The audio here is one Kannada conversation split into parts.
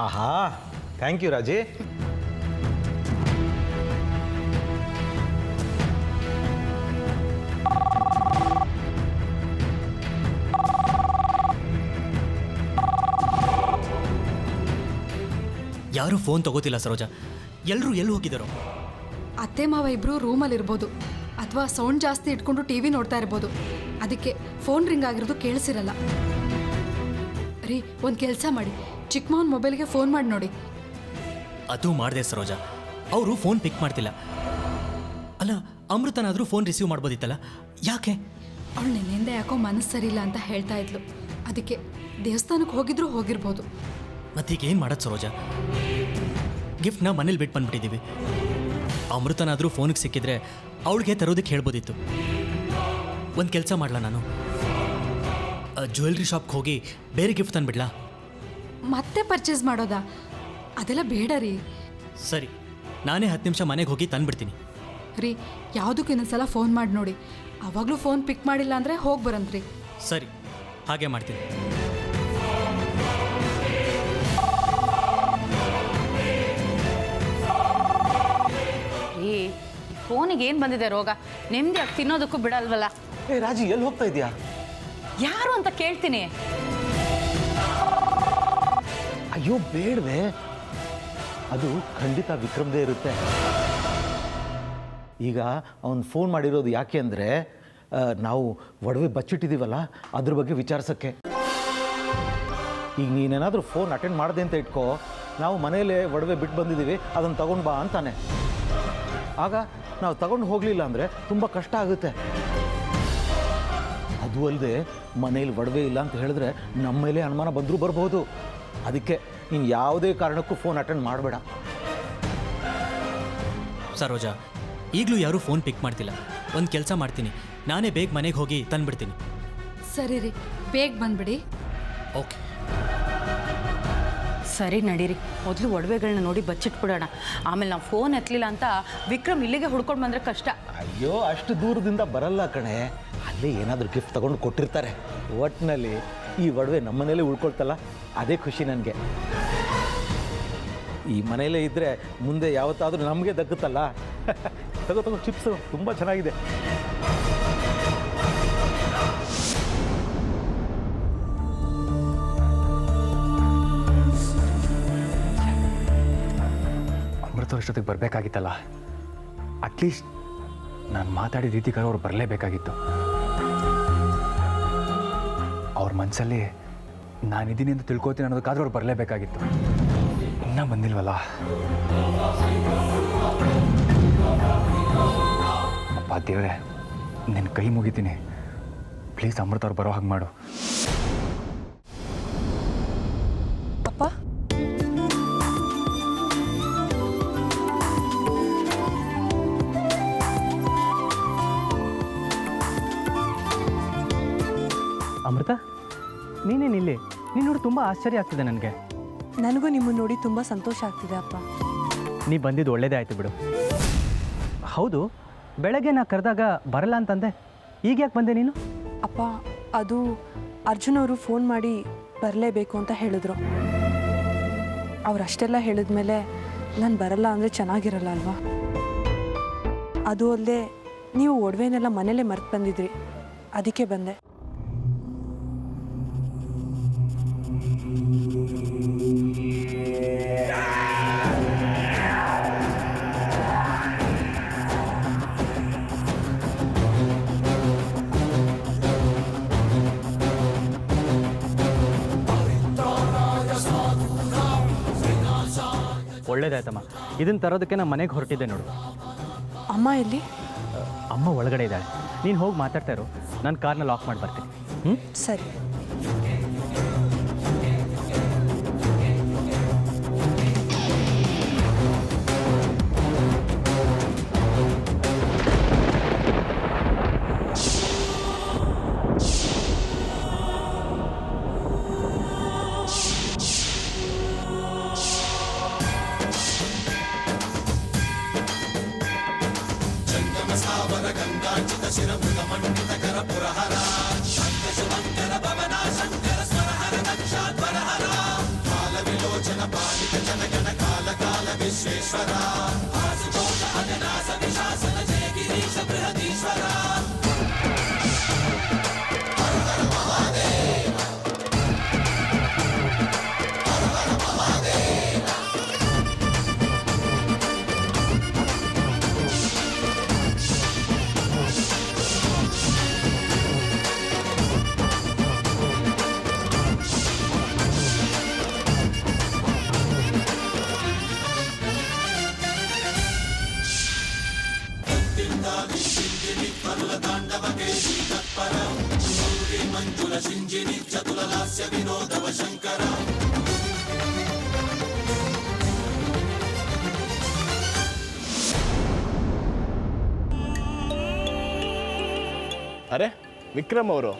ಆಹಾ, ಥ್ಯಾಂಕ್ ಯು ರಾಜಿ. ಯಾರೂ ಫೋನ್ ತಗೋತಿಲ್ಲ ಸರೋಜಾ. ಎಲ್ಲರೂ ಎಲ್ಲಿ ಹೋಗಿದ್ದಾರೋ? ಅತ್ತೆ ಮಾವ ಇಬ್ಬರು ರೂಮಲ್ಲಿ ಇರ್ಬೋದು, ಅಥವಾ ಸೌಂಡ್ ಜಾಸ್ತಿ ಇಟ್ಕೊಂಡು ಟಿ ವಿ ನೋಡ್ತಾ ಇರ್ಬೋದು. ಅದಕ್ಕೆ ಫೋನ್ ರಿಂಗ್ ಆಗಿರೋದು ಕೇಳಿಸಿರಲ್ಲ. ರೀ, ಒಂದು ಕೆಲಸ ಮಾಡಿ, ಚಿಕ್ಕ ಮಾವನ ಮೊಬೈಲ್ಗೆ ಫೋನ್ ಮಾಡಿ ನೋಡಿ. ಅದು ಮಾಡಿದೆ ಸರೋಜಾ, ಅವರು ಫೋನ್ ಪಿಕ್ ಮಾಡ್ತಿಲ್ಲ. ಅಲ್ಲ, ಅಮೃತನಾದರೂ ಫೋನ್ ರಿಸೀವ್ ಮಾಡ್ಬೋದಿತ್ತಲ್ಲ, ಯಾಕೆ? ಅವಳು ನಿನ್ನೆಂದ ಯಾಕೋ ಮನಸ್ಸು ಸರಿ ಇಲ್ಲ ಅಂತ ಹೇಳ್ತಾ ಇದ್ಲು. ಅದಕ್ಕೆ ದೇವಸ್ಥಾನಕ್ಕೆ ಹೋಗಿದ್ರು ಹೋಗಿರ್ಬೋದು. ಮತ್ತೀಗ ಏನು ಮಾಡೋದು ಸರೋಜಾ? ಗಿಫ್ಟ್ನ ಮನೇಲಿ ಬಿಟ್ಟು ಬಂದ್ಬಿಟ್ಟಿದ್ದೀವಿ. ಅಮೃತನಾದರೂ ಫೋನಿಗೆ ಸಿಕ್ಕಿದ್ರೆ ಅವಳಿಗೆ ತರೋದಕ್ಕೆ ಹೇಳ್ಬೋದಿತ್ತು. ಒಂದು ಕೆಲಸ ಮಾಡಲ, ನಾನು ಜ್ಯುವೆಲ್ರಿ ಶಾಪ್ಗೆ ಹೋಗಿ ಬೇರೆ ಗಿಫ್ಟ್ ತಂದುಬಿಡ್ಲಾ? ಮತ್ತೆ ಪರ್ಚೇಸ್ ಮಾಡೋದಾ? ಅದೆಲ್ಲ ಬೇಡ ರೀ. ಸರಿ, ನಾನೇ 10 ನಿಮಿಷ ಮನೆಗೆ ಹೋಗಿ ತಂದುಬಿಡ್ತೀನಿ. ರೀ, ಯಾವುದಕ್ಕೂ ಇನ್ನೊಂದ್ಸಲ ಫೋನ್ ಮಾಡಿ ನೋಡಿ. ಅವಾಗಲೂ ಫೋನ್ ಪಿಕ್ ಮಾಡಿಲ್ಲ ಅಂದರೆ ಹೋಗಿ ಬರಂತ್ರಿ. ಸರಿ, ಹಾಗೆ ಮಾಡ್ತೀನಿ. ಈ ಫೋನಿಗೆ ಏನು ಬಂದಿದೆ ರೋಗ? ನೆಮ್ಮದಿಯಾಗಿ ತಿನ್ನೋದಕ್ಕೂ ಬಿಡಲ್ವಲ್ಲ. ಏ ರಾಜಿ, ಎಲ್ಲಿ ಹೋಗ್ತಾ ಇದೆಯಾ? ಯಾರು ಅಂತ ಕೇಳ್ತೀನಿ. ಅಯ್ಯೋ ಬೇಡವೆ, ಅದು ಖಂಡಿತ ವಿಕ್ರಮ್ದೇ ಇರುತ್ತೆ. ಈಗ ಅವನು ಫೋನ್ ಮಾಡಿರೋದು ಯಾಕೆ ಅಂದರೆ, ನಾವು ಒಡವೆ ಬಚ್ಚಿಟ್ಟಿದ್ದೀವಲ್ಲ ಅದ್ರ ಬಗ್ಗೆ ವಿಚಾರಿಸೋಕ್ಕೆ. ಈಗ ನೀನೇನಾದರೂ ಫೋನ್ ಅಟೆಂಡ್ ಮಾಡಿದೆ ಅಂತ ಇಟ್ಕೋ, ನಾವು ಮನೆಯಲ್ಲೇ ಒಡವೆ ಬಿಟ್ಟು ಬಂದಿದ್ದೀವಿ, ಅದನ್ನು ತಗೊಂಡು ಬಾ ಅಂತಾನೆ. ಆಗ ನಾವು ತಗೊಂಡು ಹೋಗಲಿಲ್ಲ ಅಂದರೆ ತುಂಬ ಕಷ್ಟ ಆಗುತ್ತೆ. ಅದು ಅಲ್ಲದೆ ಮನೇಲಿ ಒಡವೆ ಇಲ್ಲ ಅಂತ ಹೇಳಿದ್ರೆ ನಮ್ಮ ಮೇಲೆ ಅನುಮಾನ ಬಂದರೂ ಬರ್ಬೋದು. ಅದಕ್ಕೆ ನೀನು ಯಾವುದೇ ಕಾರಣಕ್ಕೂ ಫೋನ್ ಅಟೆಂಡ್ ಮಾಡಬೇಡ. ಸರೋಜಾ, ಈಗಲೂ ಯಾರೂ ಫೋನ್ ಪಿಕ್ ಮಾಡ್ತಿಲ್ಲ. ಒಂದು ಕೆಲಸ ಮಾಡ್ತೀನಿ, ನಾನೇ ಬೇಗ ಮನೆಗೆ ಹೋಗಿ ತಂದುಬಿಡ್ತೀನಿ. ಸರಿ ರೀ, ಬೇಗ ಬಂದ್ಬಿಡಿ. ಓಕೆ, ಸರಿ ನಡೀರಿ. ಮೊದಲು ಒಡವೆಗಳನ್ನ ನೋಡಿ ಬಚ್ಚಿಟ್ಬಿಡೋಣ. ಆಮೇಲೆ ನಾವು ಫೋನ್ ಎತ್ತಲಿಲ್ಲ ಅಂತ ವಿಕ್ರಮ್ ಇಲ್ಲಿಗೆ ಹುಡ್ಕೊಂಡು ಬಂದರೆ ಕಷ್ಟ. ಅಯ್ಯೋ, ಅಷ್ಟು ದೂರದಿಂದ ಬರಲ್ಲ ಕಣೆ, ಅಲ್ಲೇ ಏನಾದರೂ ಗಿಫ್ಟ್ ತಗೊಂಡು ಕೊಟ್ಟಿರ್ತಾರೆ. ಒಟ್ಟಿನಲ್ಲಿ ಈ ಒಡವೆ ನಮ್ಮ ಮನೇಲೇ ಉಳ್ಕೊಳ್ತಲ್ಲ, ಅದೇ ಖುಷಿ ನನಗೆ. ಈ ಮನೇಲೇ ಇದ್ದರೆ ಮುಂದೆ ಯಾವತ್ತಾದರೂ ನಮಗೆ ದಕ್ಕುತ್ತಲ್ಲ. ತಗೋ ಚಿಪ್ಸು ತುಂಬ ಚೆನ್ನಾಗಿದೆ. ಅಷ್ಟೊತ್ತಿಗೆ ಬರಬೇಕಾಗಿತ್ತಲ್ಲ. ಅಟ್ಲೀಸ್ಟ್ ನಾನು ಮಾತಾಡಿದ ರೀತಿಗಾರ ಅವ್ರು ಬರಲೇಬೇಕಾಗಿತ್ತು. ಅವ್ರ ಮನಸ್ಸಲ್ಲಿ ನಾನಿದ್ದೀನಿ ಅಂತ ತಿಳ್ಕೊತೀನಿ ಅನ್ನೋದಕ್ಕಾದ್ರೂ ಅವ್ರು ಬರಲೇಬೇಕಾಗಿತ್ತು. ಇನ್ನೂ ಬಂದಿಲ್ವಲ್ಲ. ಅಪ್ಪ ದೇವ್ರೆ, ನಿನ್ನ ಕೈ ಮುಗಿತೀನಿ, ಪ್ಲೀಸ್ ಅಮೃತ ಅವ್ರು ಬರೋ ಹಾಗೆ ಮಾಡು. ಅಪ್ಪ, ಅಮೃತ, ನೀನೇನಿಲ್ಲಿ? ನೀನು ನೋಡಿ ತುಂಬ ಆಶ್ಚರ್ಯ ಆಗ್ತಿದೆ ನನಗೆ. ನನಗೂ ನಿಮ್ಮನ್ನು ನೋಡಿ ತುಂಬ ಸಂತೋಷ ಆಗ್ತಿದೆ ಅಪ್ಪ. ನೀ ಬಂದಿದ್ದು ಒಳ್ಳೇದೇ ಆಯಿತು ಬಿಡು. ಹೌದು, ಬೆಳಗ್ಗೆ ನಾ ಕರೆದಾಗ ಬರಲ್ಲ ಅಂತಂದೆ, ಈಗ ಯಾಕೆ ಬಂದೆ ನೀನು? ಅಪ್ಪ, ಅದು ಅರ್ಜುನ್ ಅವರು ಫೋನ್ ಮಾಡಿ ಬರಲೇಬೇಕು ಅಂತ ಹೇಳಿದ್ರು. ಅವ್ರು ಅಷ್ಟೆಲ್ಲ ಹೇಳಿದ್ಮೇಲೆ ನಾನು ಬರಲ್ಲ ಅಂದರೆ ಚೆನ್ನಾಗಿರಲ್ಲ ಅಲ್ವಾ? ಅದು ಅಲ್ಲದೆ ನೀವು ಒಡವೆನೆಲ್ಲ ಮನೇಲೇ ಮರ್ತು ಬಂದಿದ್ರಿ, ಅದಕ್ಕೆ ಬಂದೆ. ಒಳ್ಳೇದಾಯ್ತಮ್ಮ. ಇದನ್ನು ತರೋದಕ್ಕೆ ನಾನು ಮನೆಗೆ ಹೊರಟಿದ್ದೆ ನೋಡು. ಅಮ್ಮ ಎಲ್ಲಿ? ಅಮ್ಮ ಒಳಗಡೆ ಇದ್ದಾಳೆ. ನೀನು ಹೋಗಿ ಮಾತಾಡ್ತಾ ಇರು, ನಾನು ಕಾರ್ನ ಲಾಕ್ ಮಾಡಿ ಬರ್ತೀನಿ. ಸರಿ. ಶಂಕರ ಭವನ ಶಂಕರ ಸ್ವರಹರ ದಕ್ಷಾಧ್ವರಹರ ಕಾಲ ವಿಲೋಚನ ಅರೆ ವಿಕ್ರಮ್ ಅವರು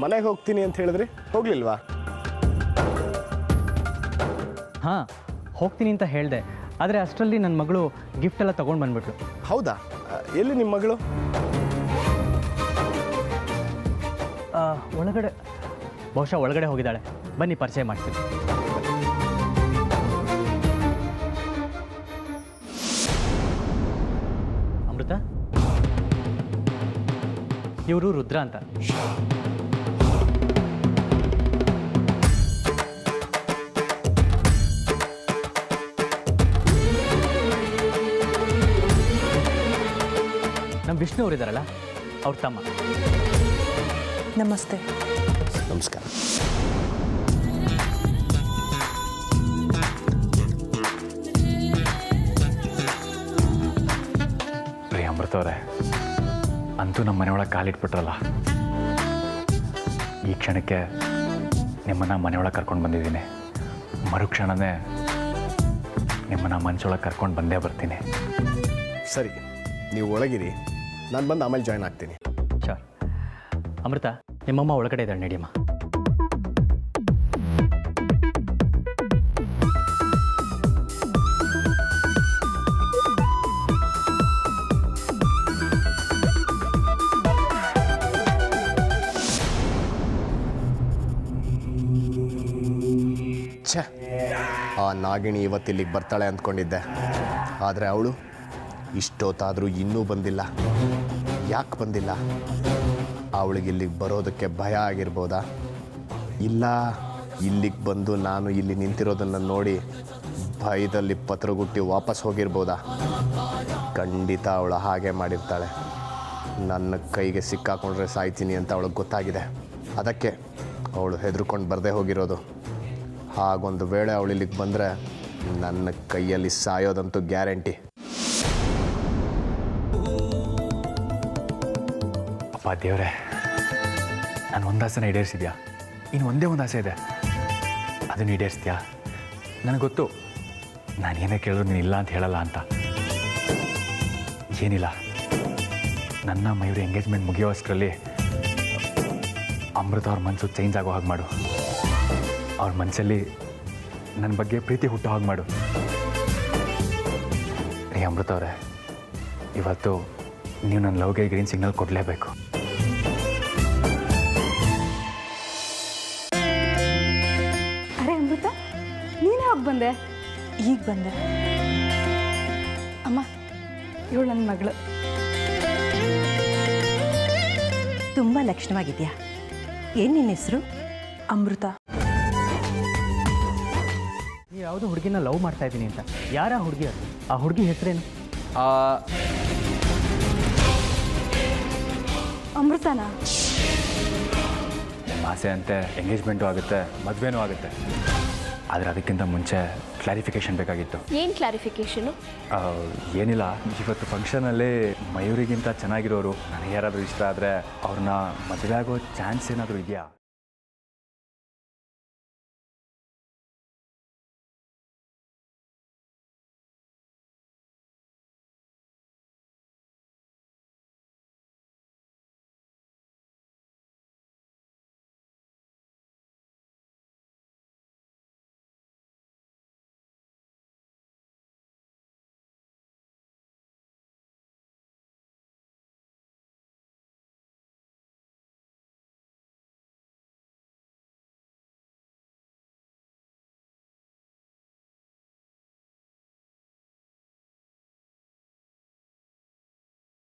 ಮನೆಗೆ ಹೋಗ್ತೀನಿ ಅಂತ ಹೇಳಿದ್ರಿ, ಹೋಗ್ಲಿಲ್ವಾ? ಹಾಂ ಹೋಗ್ತೀನಿ ಅಂತ ಹೇಳಿದೆ, ಆದರೆ ಅಷ್ಟರಲ್ಲಿ ನನ್ನ ಮಗಳು ಗಿಫ್ಟ್ ಎಲ್ಲ ತೊಗೊಂಡು ಬಂದ್ಬಿಟ್ಲು. ಹೌದಾ? ಎಲ್ಲಿ ನಿಮ್ಮ ಮಗಳು? ಒಳಗಡೆ, ಬಹುಶಃ ಒಳಗಡೆ ಹೋಗಿದ್ದಾಳೆ. ಬನ್ನಿ ಪರಿಚಯ ಮಾಡ್ತೀನಿ. ಅಮೃತ, ಇವರು ರುದ್ರ ಅಂತ. ನಮ್ಮ ವಿಷ್ಣು ಅವರಿದ್ದಾರಲ್ಲ, ಅವ್ರ ತಮ್ಮ. ನಮಸ್ತೆ. ನಮಸ್ಕಾರ. ರೀ ಅಮೃತ ಅವರೇ, ಅಂತೂ ನಮ್ಮ ಮನೆಯೊಳಗೆ ಕಾಲಿಟ್ಬಿಟ್ರಲ್ಲ. ಈ ಕ್ಷಣಕ್ಕೆ ನಿಮ್ಮನ್ನು ಮನೆಯೊಳಗೆ ಕರ್ಕೊಂಡು ಬಂದಿದ್ದೀನಿ. ಮರುಕ್ಷಣನೇ ನಿಮ್ಮನ್ನು ಮನಸ್ಸೊಳಗೆ ಕರ್ಕೊಂಡು ಬಂದೇ ಬರ್ತೀನಿ. ಸರಿ, ನೀವು ಒಳಗಿರಿ, ನಾನು ಬಂದು ಆಮೇಲೆ ಜಾಯ್ನ್ ಆಗ್ತೀನಿ. ಶೋರ್. ಅಮೃತ, ನಿಮ್ಮಮ್ಮ ಒಳಗಡೆ ಇದ್ದಾಳೆ, ನಡಿಯಮ್ಮ. ಛೇ, ಆ ನಾಗಿಣಿ ಇವತ್ತಿಲ್ಲಿಗೆ ಬರ್ತಾಳೆ ಅಂದ್ಕೊಂಡಿದ್ದೆ, ಆದರೆ ಅವಳು ಇಷ್ಟೊತ್ತಾದರೂ ಇನ್ನೂ ಬಂದಿಲ್ಲ. ಯಾಕೆ ಬಂದಿಲ್ಲ? ಅವಳಿಗೆ ಇಲ್ಲಿಗೆ ಬರೋದಕ್ಕೆ ಭಯ ಆಗಿರ್ಬೋದಾ? ಇಲ್ಲ, ಇಲ್ಲಿಗೆ ಬಂದು ನಾನು ಇಲ್ಲಿ ನಿಂತಿರೋದನ್ನು ನೋಡಿ ಭಯದಲ್ಲಿ ಪತ್ರಗುಟ್ಟಿ ವಾಪಸ್ ಹೋಗಿರ್ಬೋದಾ? ಖಂಡಿತ ಅವಳು ಹಾಗೆ ಮಾಡಿರ್ತಾಳೆ. ನನ್ನ ಕೈಗೆ ಸಿಕ್ಕಾಕೊಂಡ್ರೆ ಸಾಯ್ತೀನಿ ಅಂತ ಅವಳಿಗೆ ಗೊತ್ತಾಗಿದೆ. ಅದಕ್ಕೆ ಅವಳು ಹೆದರ್ಕೊಂಡು ಬರದೇ ಹೋಗಿರೋದು. ಹಾಗೊಂದು ವೇಳೆ ಅವಳು ಇಲ್ಲಿಗೆ ಬಂದರೆ ನನ್ನ ಕೈಯಲ್ಲಿ ಸಾಯೋದಂತೂ ಗ್ಯಾರಂಟಿ. ಅಪ್ಪ ದೇವರೇ, ನಾನು ಒಂದು ಆಸೆನ ಈಡೇರಿಸಿದ್ಯಾ? ಇನ್ನು ಒಂದೇ ಒಂದು ಆಸೆ ಇದೆ, ಅದನ್ನು ಈಡೇರಿಸ್ತೀಯಾ? ನನಗೆ ಗೊತ್ತು, ನಾನು ಏನೇ ಕೇಳಿದ್ರು ನೀನು ಇಲ್ಲ ಅಂತ ಹೇಳಲ್ಲ ಅಂತ. ಏನಿಲ್ಲ, ನನ್ನ ಮಯೂರಿ ಎಂಗೇಜ್ಮೆಂಟ್ ಮುಗಿಯೋಷ್ಟರಲ್ಲಿ ಅಮೃತ ಅವ್ರ ಮನಸ್ಸು ಚೇಂಜ್ ಆಗೋ ಹಾಗೆ ಮಾಡು. ಅವ್ರ ಮನಸ್ಸಲ್ಲಿ ನನ್ನ ಬಗ್ಗೆ ಪ್ರೀತಿ ಹುಟ್ಟೋ ಹಾಗೆ ಮಾಡು. ರೀ ಅಮೃತ ಅವರೇ, ಇವತ್ತು ನೀವು ನನ್ನ ಲವ್ಗೆ ಗ್ರೀನ್ ಸಿಗ್ನಲ್ ಕೊಡಲೇಬೇಕು. ಅರೆ ಅಮೃತ, ನೀನು ಯಾವಾಗ ಬಂದೆ? ಈಗ ಬಂದೆ. ಅಮ್ಮ, ಇವಳು ನನ್ನ ಮಗಳು. ತುಂಬ ಲಕ್ಷಣವಾಗಿದೆಯಾ. ಏನು ನಿನ್ನ ಹೆಸರು? ಅಮೃತ. ನೀವು ಯಾವುದೋ ಹುಡುಗಿನ ಲವ್ ಮಾಡ್ತಾ ಇದ್ದೀನಿ ಅಂತ. ಯಾರ ಹುಡುಗಿ ಅದು? ಆ ಹುಡುಗಿ ಹೆಸರೇನು? ಅಮೃತನಾ? ನಿಮ್ಮ ಆಸೆ ಅಂತೆ ಎಂಗೇಜ್ಮೆಂಟು ಆಗುತ್ತೆ, ಮದುವೆನೂ ಆಗುತ್ತೆ. ಆದರೆ ಅದಕ್ಕಿಂತ ಮುಂಚೆ ಕ್ಲಾರಿಫಿಕೇಷನ್ ಬೇಕಾಗಿತ್ತು. ಏನು ಕ್ಲಾರಿಫಿಕೇಷನು? ಏನಿಲ್ಲ, ಇವತ್ತು ಫಂಕ್ಷನಲ್ಲಿ ಮಯೂರಿಗಿಂತ ಚೆನ್ನಾಗಿರೋರು ನನಗೆ ಯಾರಾದರೂ ಇಷ್ಟ ಆದರೆ ಅವ್ರನ್ನ ಮದುವೆ ಆಗೋ ಚಾನ್ಸ್ ಏನಾದರೂ ಇದೆಯಾ?